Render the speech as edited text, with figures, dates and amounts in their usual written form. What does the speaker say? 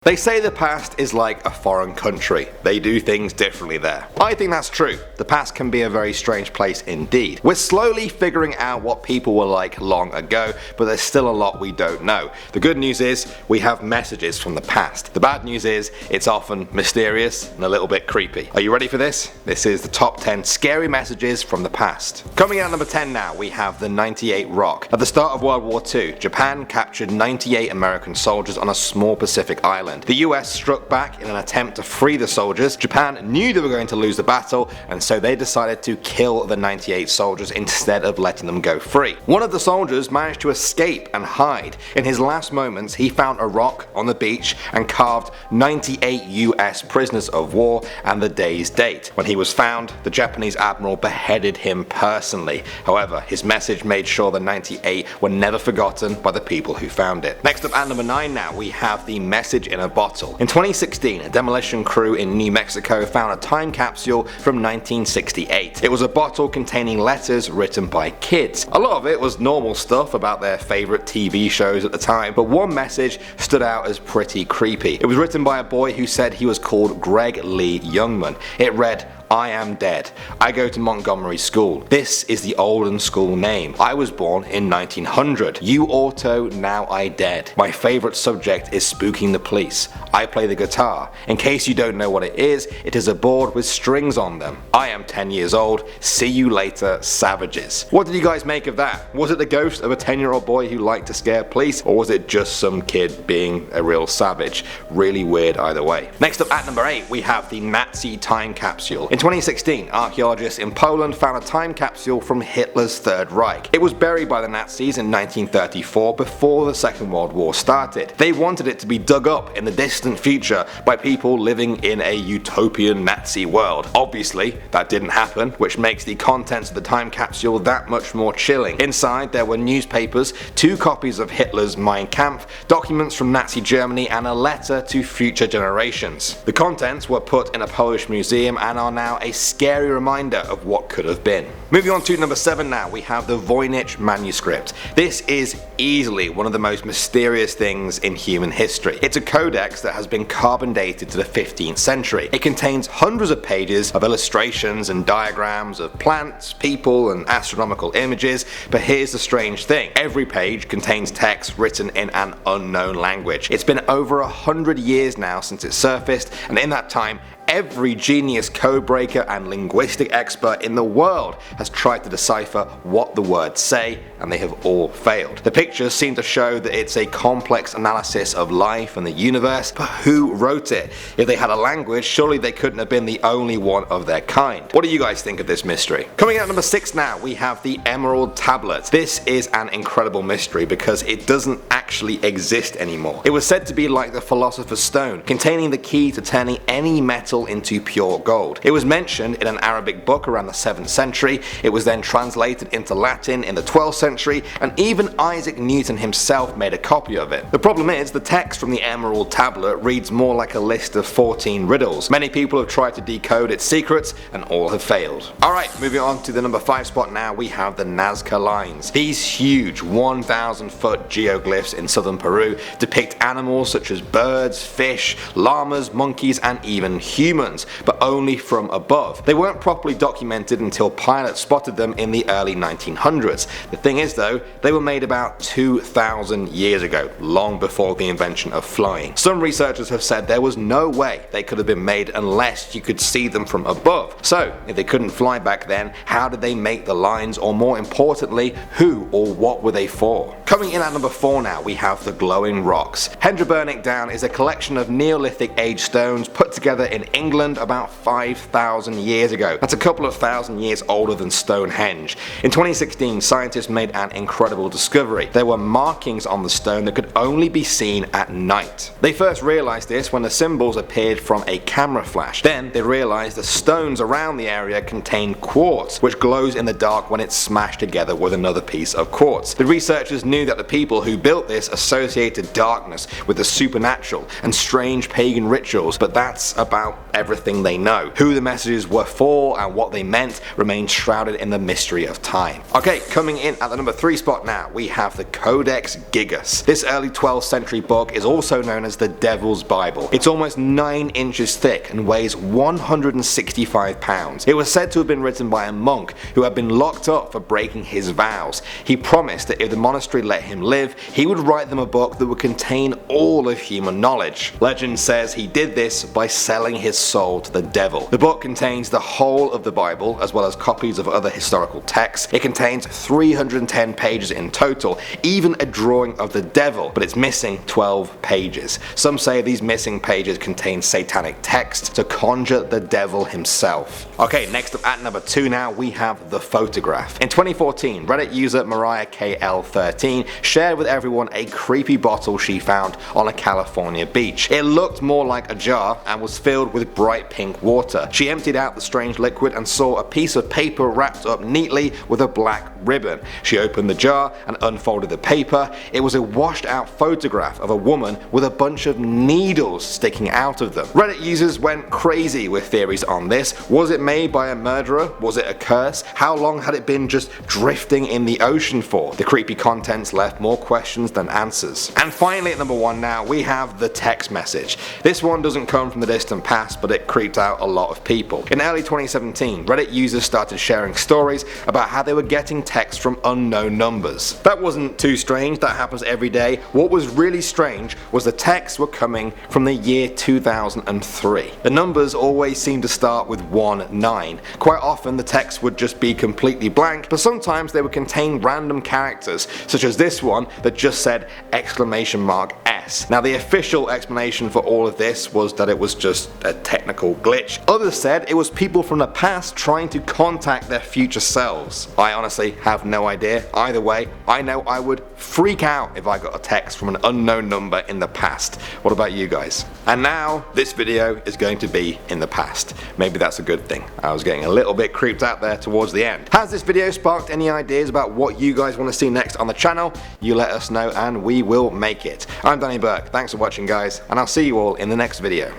They say the past is like a foreign country. They do things differently there. I think that's true. The past can be a very strange place indeed. We're slowly figuring out what people were like long ago, but there's still a lot we don't know. The good news is we have messages from the past. The bad news is it's often mysterious and a little bit creepy. Are you ready for this? This is the top 10 scary messages from the past. Coming in at number 10 now, we have the 98 Rock. At the start of World War II, Japan captured 98 American soldiers on a small Pacific island. The US struck back in an attempt to free the soldiers. Japan knew they were going to lose the battle, and so they decided to kill the 98 soldiers instead of letting them go free. One of the soldiers managed to escape and hide. In his last moments, he found a rock on the beach and carved 98 US prisoners of war and the day's date. When he was found, the Japanese admiral beheaded him personally. However, his message made sure the 98 were never forgotten by the people who found it. Next up at number 9 now, we have the message in a bottle. In 2016, a demolition crew in New Mexico found a time capsule from 1968. It was a bottle containing letters written by kids. A lot of it was normal stuff about their favorite TV shows at the time, but one message stood out as pretty creepy. It was written by a boy who said he was called Greg Lee Youngman. It read, "I am dead. I go to Montgomery School. This is the olden school name. I was born in 1900. You auto, now I dead. My favorite subject is spooking the police. I play the guitar. In case you don't know what it is a board with strings on them. I am 10 years old. See you later, savages." What did you guys make of that? Was it the ghost of a 10-year-old boy who liked to scare police, or was it just some kid being a real savage? Really weird either way. Next up at number 8, we have the Nazi time capsule. In 2016, archaeologists in Poland found a time capsule from Hitler's Third Reich. It was buried by the Nazis in 1934 before the Second World War started. They wanted it to be dug up in the distant future by people living in a utopian Nazi world. Obviously, that didn't happen, which makes the contents of the time capsule that much more chilling. Inside there were newspapers, 2 copies of Hitler's Mein Kampf, documents from Nazi Germany, and a letter to future generations. The contents were put in a Polish museum and are now a scary reminder of what could have been. Moving on to number 7 now, we have the Voynich Manuscript. This is easily one of the most mysterious things in human history. It's a codex that has been carbon dated to the 15th century. It contains hundreds of pages of illustrations and diagrams of plants, people, and astronomical images, but here's the strange thing. Every page contains text written in an unknown language. It's been over 100 years now since it surfaced, and in that time, every genius codebreaker and linguistic expert in the world has tried to decipher what the words say, and they have all failed. The pictures seem to show that it's a complex analysis of life and the universe, but who wrote it? If they had a language, surely they couldn't have been the only one of their kind. What do you guys think of this mystery? Coming out at number 6 now, we have the Emerald Tablet. This is an incredible mystery because it doesn't actually exist anymore. It was said to be like the Philosopher's Stone, containing the key to turning any metal into pure gold. It was mentioned in an Arabic book around the 7th century, it was then translated into Latin in the 12th century, and even Isaac Newton himself made a copy of it. The problem is, the text from the Emerald Tablet reads more like a list of 14 riddles. Many people have tried to decode its secrets, and all have failed. Alright, moving on to the number 5 spot now, we have the Nazca Lines. These huge 1,000-foot geoglyphs in southern Peru depict animals such as birds, fish, llamas, monkeys, and even humans, but only from above. They weren't properly documented until pilots spotted them in the early 1900s. The thing is though, they were made about 2,000 years ago, long before the invention of flying. Some researchers have said there was no way they could have been made unless you could see them from above. So, if they couldn't fly back then, how did they make the lines, or more importantly, who or what were they for? Coming in at number 4 now, we have the Glowing Rocks. Hedraburnic Down is a collection of Neolithic age stones put together in England about 5,000 years ago. That's a couple of thousand years older than Stonehenge. In 2016, scientists made an incredible discovery. There were markings on the stone that could only be seen at night. They first realized this when the symbols appeared from a camera flash. Then they realized the stones around the area contain quartz, which glows in the dark when it's smashed together with another piece of quartz. The researchers knew that the people who built this associated darkness with the supernatural and strange pagan rituals, but that's about everything they know. Who the messages were for and what they meant remains shrouded shrouded in the mystery of time. Okay, coming in at the number 3 spot now, we have the Codex Gigas. This early 12th century book is also known as the Devil's Bible. It's almost 9 inches thick and weighs 165 pounds. It was said to have been written by a monk who had been locked up for breaking his vows. He promised that if the monastery let him live, he would write them a book that would contain all of human knowledge. Legend says he did this by selling his soul to the devil. The book contains the whole of the Bible, as well as copies of other historical texts. It contains 310 pages in total, even a drawing of the devil, but it's missing 12 pages. Some say these missing pages contain satanic text to conjure the devil himself. Okay, next up at number 2 now, we have the photograph. In 2014, Reddit user Mariah KL13 shared with everyone a creepy bottle she found on a California beach. It looked more like a jar and was filled with bright pink water. She emptied out the strange liquid and saw a piece of paper wrapped up neatly with a black ribbon. She opened the jar and unfolded the paper. It was a washed out photograph of a woman with a bunch of needles sticking out of them. Reddit users went crazy with theories on this. Was it made by a murderer? Was it a curse? How long had it been just drifting in the ocean for? The creepy contents left more questions than answers. And finally at number 1 now, we have the text message. This one doesn't come from the distant past, but it creeped out a lot of people. In early 2017, Reddit users started sharing stories about how they were getting texts from unknown numbers. That wasn't too strange, that happens every day. What was really strange was the texts were coming from the year 2003. The numbers always seemed to start with 19. Quite often the text would just be completely blank, but sometimes they would contain random characters, such as this one that just said !S. Now the official explanation for all of this was that it was just a technical glitch. Others said it was people from the past trying to contact their future selves. I honestly have no idea. Either way, I know I would freak out if I got a text from an unknown number in the past. What about you guys? And now this video is going to be in the past. Maybe that's a good thing. I was getting a little bit creeped out there towards the end. Has this video sparked any ideas about what you guys want to see next on the channel? You let us know and we will make it. I'm Burke. Thanks for watching guys, and I'll see you all in the next video.